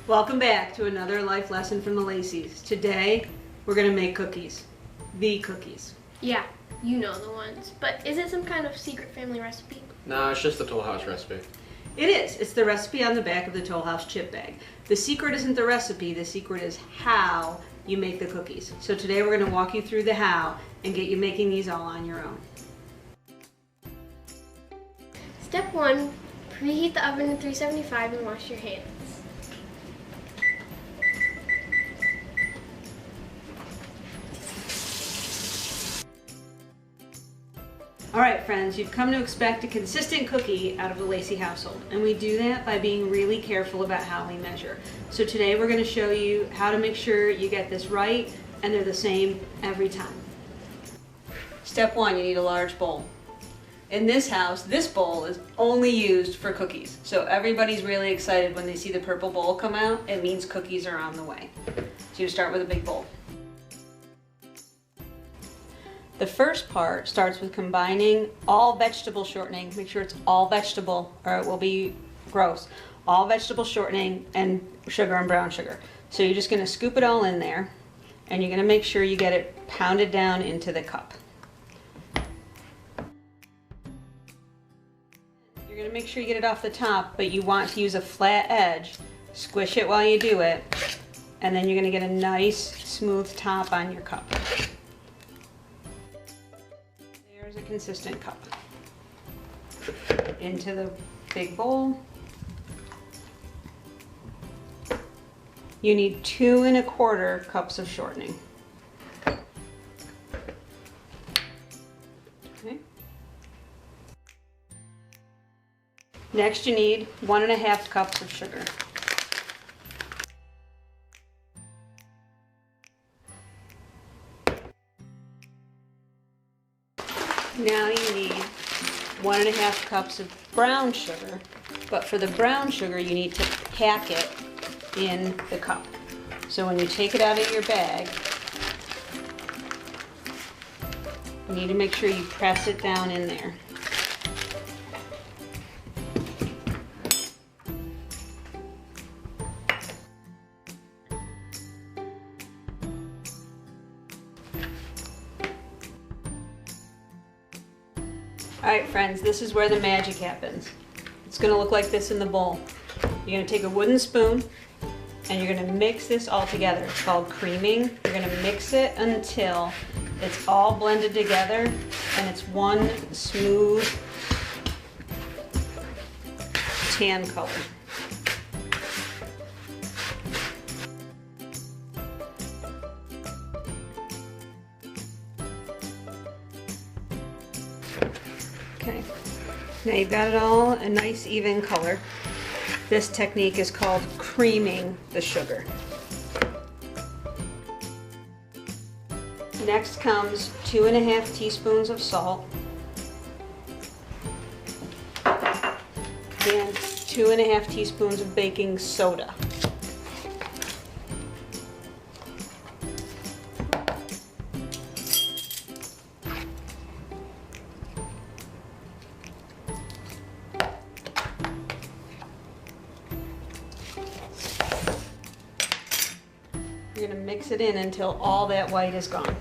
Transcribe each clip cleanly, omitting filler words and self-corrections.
Welcome back to another life lesson from the Laceys. Today, we're gonna make cookies. The cookies. Yeah, you know the ones. But is it some kind of secret family recipe? No, it's just the Tollhouse Recipe. It is. It's the recipe on the back of the Tollhouse chip bag. The secret isn't the recipe, the secret is how you make the cookies. So today we're gonna walk you through the how and get you making these all on your own. Step 1, preheat the oven to 375 and wash your hands. All right, friends, you've come to expect a consistent cookie out of the Lacey household, and we do that by being really careful about how we measure. So today we're going to show you how to make sure you get this right and they're the same every time. Step 1, you need a large bowl. In this house, this bowl is only used for cookies. So everybody's really excited when they see the purple bowl come out. It means cookies are on the way. So you start with a big bowl. The first part starts with combining all vegetable shortening. Make sure it's all vegetable or it will be gross. All vegetable shortening and sugar and brown sugar. So you're just gonna scoop it all in there and you're gonna make sure you get it pounded down into the cup. You're gonna make sure you get it off the top, but you want to use a flat edge. Squish it while you do it, and then you're gonna get a nice smooth top on your cup. There's a consistent cup. Into the big bowl. You need 2 1/4 cups of shortening. Okay. Next you need 1 1/2 cups of sugar. Now you need 1 1/2 cups of brown sugar, but for the brown sugar you need to pack it in the cup. So when you take it out of your bag, you need to make sure you press it down in there. Alright friends, this is where the magic happens. It's going to look like this in the bowl. You're going to take a wooden spoon and you're going to mix this all together. It's called creaming. You're going to mix it until it's all blended together and it's one smooth tan color. Okay, now you've got it all a nice even color. This technique is called creaming the sugar. Next comes 2 1/2 teaspoons of salt and 2 1/2 teaspoons of baking soda. You're going to mix it in until all that white is gone.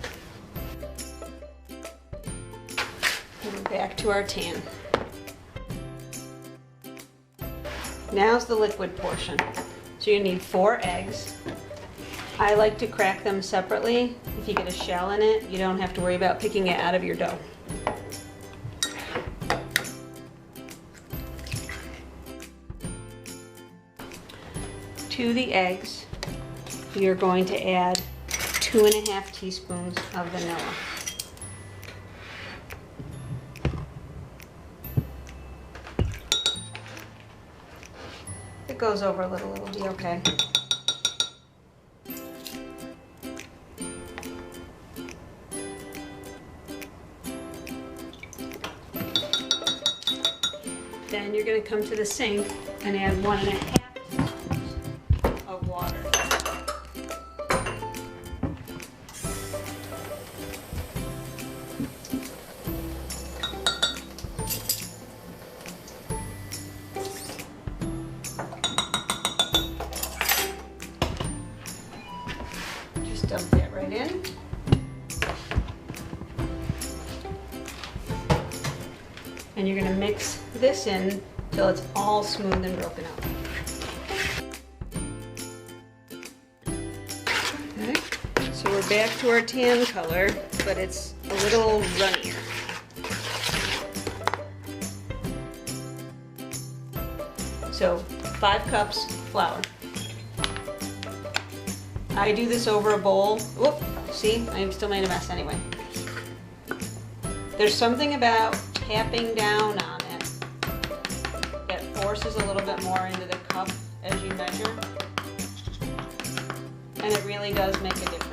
And back to our tan. Now's the liquid portion. So you need 4 eggs. I like to crack them separately. If you get a shell in it, you don't have to worry about picking it out of your dough. To the eggs, you're going to add 2 1/2 teaspoons of vanilla. If it goes over a little, it'll be okay. Then you're going to come to the sink and add 1 1/2 of water. Just dump that right in. And you're going to mix this in till it's all smooth and broken up. Okay, so we're back to our tan color, but it's a little runnier. So 5 cups flour. I do this over a bowl. Whoop, see, I still made a mess anyway. There's something about tapping down on it that forces a little bit more into the cup as you measure. And it really does make a difference.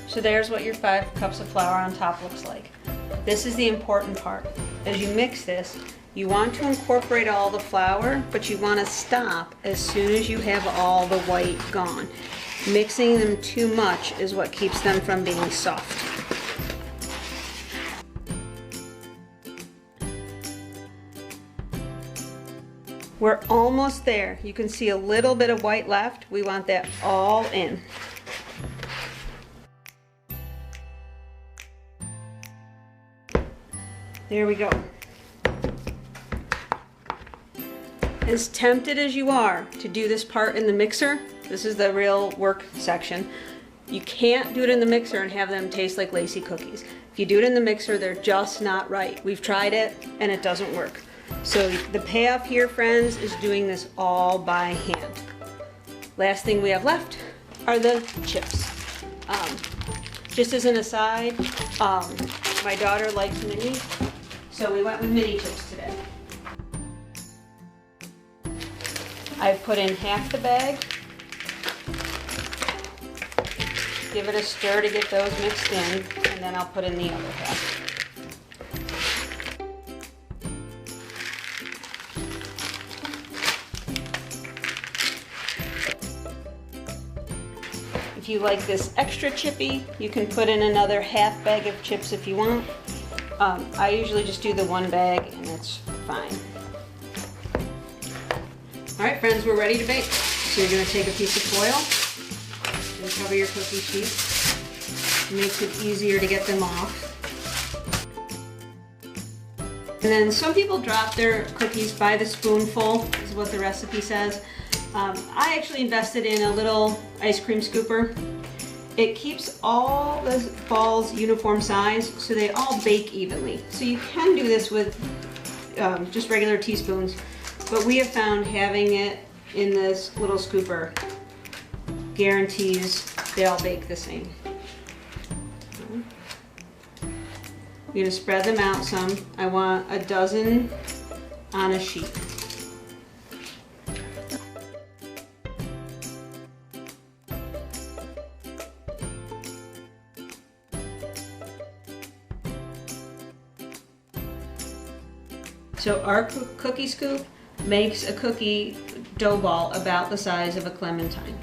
So there's what your 5 cups of flour on top looks like. This is the important part. As you mix this, you want to incorporate all the flour, but you want to stop as soon as you have all the white gone. Mixing them too much is what keeps them from being soft. We're almost there. You can see a little bit of white left. We want that all in. There we go. As tempted as you are to do this part in the mixer, this is the real work section, you can't do it in the mixer and have them taste like Lacey cookies. If you do it in the mixer, they're just not right. We've tried it and it doesn't work. So the payoff here, friends, is doing this all by hand. Last thing we have left are the chips. Just as an aside, my daughter likes mini. So we went with mini chips today. I've put in half the bag. Give it a stir to get those mixed in, and then I'll put in the other half. If you like this extra chippy, you can put in another half bag of chips if you want. I usually just do the 1 bag and it's fine. All right, friends, we're ready to bake. So you're gonna take a piece of foil and cover your cookie sheets. It makes it easier to get them off. And then some people drop their cookies by the spoonful, is what the recipe says. I actually invested in a little ice cream scooper. It keeps all the balls uniform size so they all bake evenly. So you can do this with just regular teaspoons, but we have found having it in this little scooper guarantees they all bake the same. You're gonna spread them out some. I want a dozen on a sheet. So our cookie scoop makes a cookie dough ball about the size of a clementine.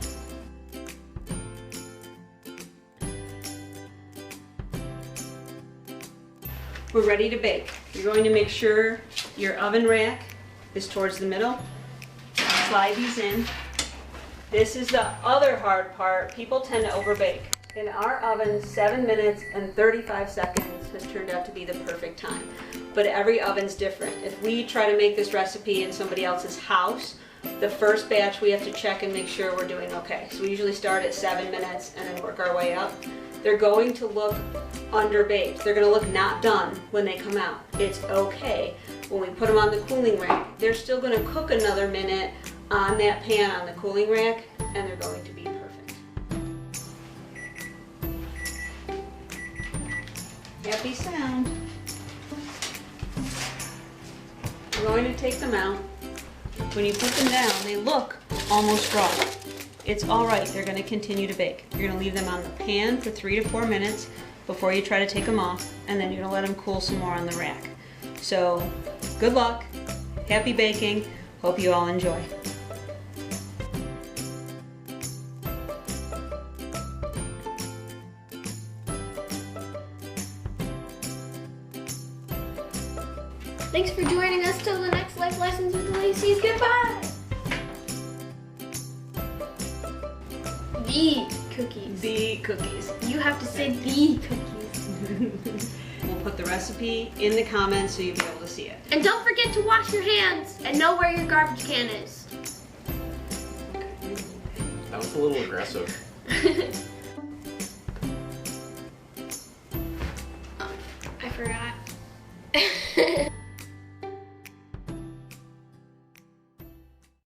We're ready to bake. You're going to make sure your oven rack is towards the middle. Slide these in. This is the other hard part. People tend to overbake. In our oven, 7 minutes and 35 seconds has turned out to be the perfect time. But every oven's different. If we try to make this recipe in somebody else's house, the first batch we have to check and make sure we're doing okay. So we usually start at 7 minutes and then work our way up. They're going to look underbaked. They're going to look not done when they come out. It's okay. When we put them on the cooling rack, they're still going to cook another minute on that pan on the cooling rack, and they're going to be perfect. Happy sound. We're going to take them out. When you put them down, they look almost raw. it's all right. They're going to continue to bake. You're going to leave them on the pan for 3 to 4 minutes before you try to take them off, and then you're going to let them cool some more on the rack. So good luck, happy baking, hope you all enjoy. Thanks for joining us till the next life lessons with the Laceys. Goodbye. The cookies. The cookies. You have to say the cookies. We'll put the recipe in the comments so you'll be able to see it. And don't forget to wash your hands and know where your garbage can is. That was a little aggressive. I forgot.